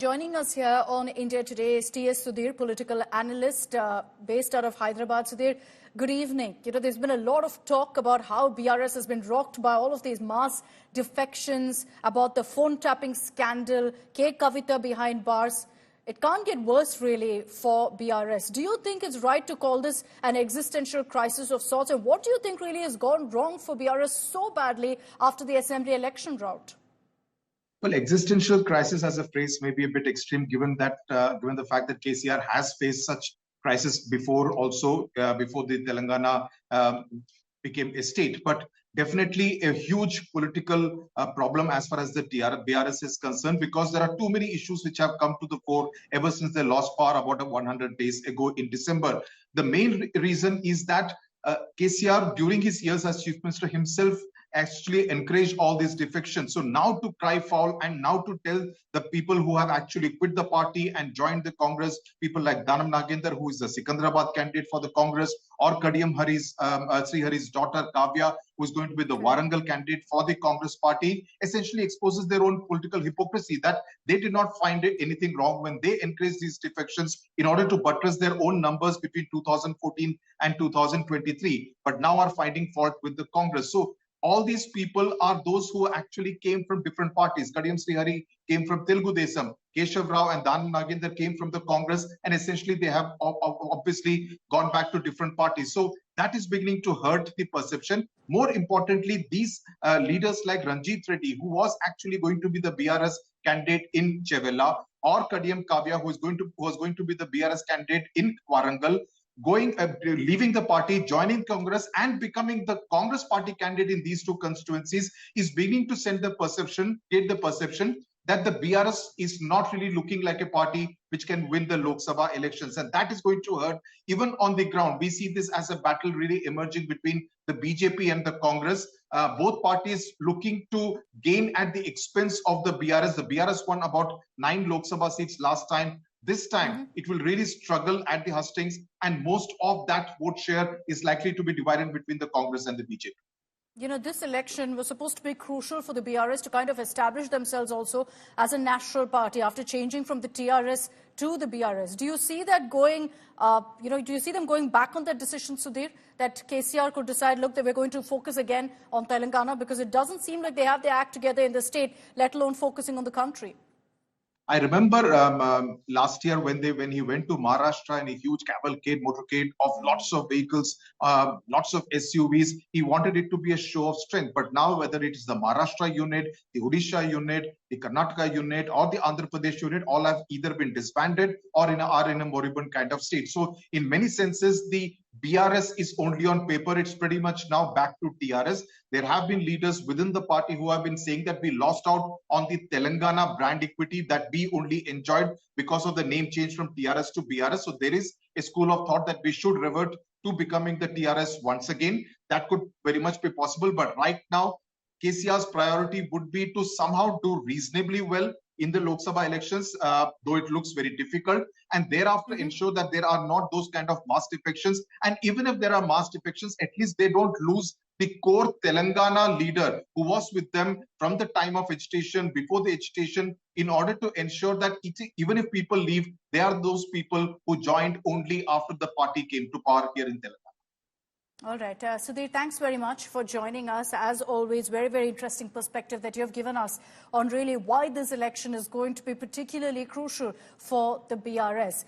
Joining us here on India Today is TS Sudhir, political analyst based out of Hyderabad. Sudhir, good evening. There's been a lot of talk about how BRS has been rocked by all of these mass defections, about the phone tapping scandal, K Kavita behind bars. It can't get worse, really, for BRS. Do you think it's right to call this an existential crisis of sorts? And what do you think really has gone wrong for BRS so badly after the assembly election rout? Well, existential crisis as a phrase may be a bit extreme, given the fact that KCR has faced such crisis before, also before the Telangana became a state. But definitely a huge political problem as far as the BRS is concerned, because there are too many issues which have come to the fore ever since they lost power about 100 days ago in December. The main reason is that KCR, during his years as chief minister himself, actually encouraged all these defections. So now to cry foul and now to tell the people who have actually quit the party and joined the Congress, people like Dhanam Nagendra, who is the Secunderabad candidate for the Congress, or Kadiyam Sri Hari's daughter Kavya, who is going to be the Warangal candidate for the Congress party, essentially exposes their own political hypocrisy, that they did not find anything wrong when they encouraged these defections in order to buttress their own numbers between 2014 and 2023, but now are finding fault with the Congress. So all these people are those who actually came from different parties. Kadiyam Srihari came from Telugu Desam, Keshav Rao and Dhanam Nagendra came from the Congress, and essentially they have obviously gone back to different parties. So that is beginning to hurt the perception. More importantly, these leaders like Ranjit Reddy, who was actually going to be the BRS candidate in Chevella, or Kadiyam Kavya, who was going to be the BRS candidate in Warangal, leaving the party, joining Congress, and becoming the Congress party candidate in these two constituencies, is beginning to create the perception that the BRS is not really looking like a party which can win the Lok Sabha elections. And that is going to hurt even on the ground. We see this as a battle really emerging between the BJP and the Congress. Both parties looking to gain at the expense of the BRS. The BRS won about 9 Lok Sabha seats last time. This time, it will really struggle at the hustings, and most of that vote share is likely to be divided between the Congress and the BJP. This election was supposed to be crucial for the BRS to kind of establish themselves also as a national party after changing from the TRS to the BRS. Do you see that going, do you see them going back on that decision, Sudhir, that KCR could decide, look, that we're going to focus again on Telangana, because it doesn't seem like they have their act together in the state, let alone focusing on the country? I remember last year when he went to Maharashtra in a huge motorcade of lots of vehicles, lots of SUVs, he wanted it to be a show of strength. But now, whether it is the Maharashtra unit, the Odisha unit, the Karnataka unit, or the Andhra Pradesh unit, all have either been disbanded or are in a moribund kind of state. So in many senses, the BRS is only on paper. It's pretty much now back to TRS. There have been leaders within the party who have been saying that we lost out on the Telangana brand equity that we only enjoyed because of the name change from TRS to BRS. So there is a school of thought that we should revert to becoming the TRS once again. That could very much be possible. But right now, KCR's priority would be to somehow do reasonably well in the Lok Sabha elections, though it looks very difficult, and thereafter ensure that there are not those kind of mass defections. And even if there are mass defections, at least they don't lose the core Telangana leader who was with them from the time of agitation, before the agitation, in order to ensure that even if people leave, they are those people who joined only after the party came to power here in Telangana. All right. Sudhir, thanks very much for joining us. As always, very, very interesting perspective that you have given us on really why this election is going to be particularly crucial for the BRS.